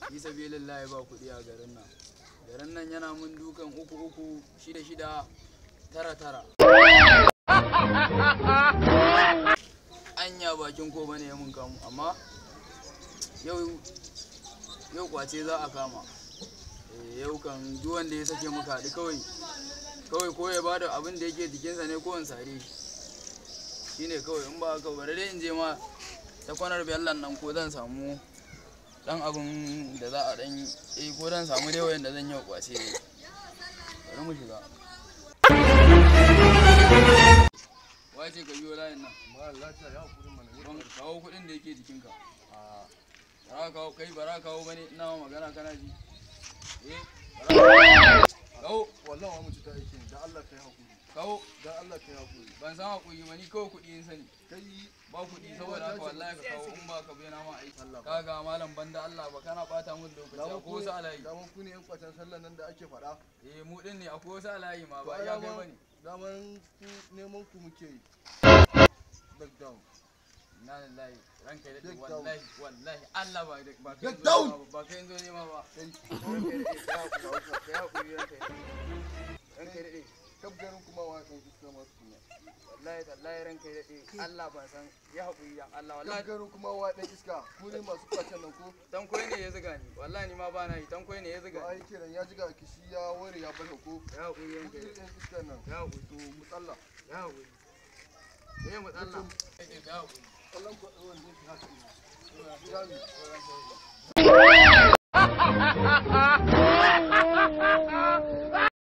Fi sabilillahi ba kuɗi a garin nan. Garin nan yana mun dukan 3-3, 6-6, 9-9. Anya bakin ko bane ya mun kamu, amma yau kwace za a kama. Yau kan duk wanda ya sake muka haɗu kawai ko ya bada abin da yake jikinsa ne ko in sare shi ne kawai. In ba haka bari dai in je ma ta kwanar bellan nan ko zan samu dan abin da za a dan ko zan samu dai wayan da zan yi kwace. Bari mu shiga. Wace ka biyo layin nan? Ma lafiya ya kudin mana ne. Kawo kuɗin da yake jikinka. Bara kawo kai bara kawo bane ina magana kana ji. Kawo wallahi wa mu ci ta yake da Allah kai hakuri. Kawo Dan Allah kai hakuri. ban san hakuri ba ni kawai kuɗi in sani. Kai ba kuɗi saboda haka wallahi ka kawo in ba ka bai na ma aiki. Allah Kaga malam banda Allah ba kana bata mun lokaci ko wasu alayi. Daman ku ne yan kwatan sallan nan da ake faɗa. Mu din ne akwai wasu alayi ma ba ya kai bane. Daman ku neman ku muke yi. Back down. Inna lillahi ranka da wallahi Allah ba kai Back down. Ba kai zo ne ma ba. Kai Kai hakuri ranka da kabgarin kuma wa kan iska masu kunya. wallahi ranka ya daɗe Allah ban san ya haƙuri dan Allah wallahi kabgarin kuma wa dan iska ku ne masu kwatan nan ko tankoi ne ya zuga ni wallahi ni ma ba na yi tankoi ne ya zuga ai kiran ya jiga kishi ya ware ya baka ko ya haƙuri ranka ku dan iska nan ya haƙuri to mutsalla ya haƙuri mu tsalla ya haƙuri kallon ku wanda yake haka ne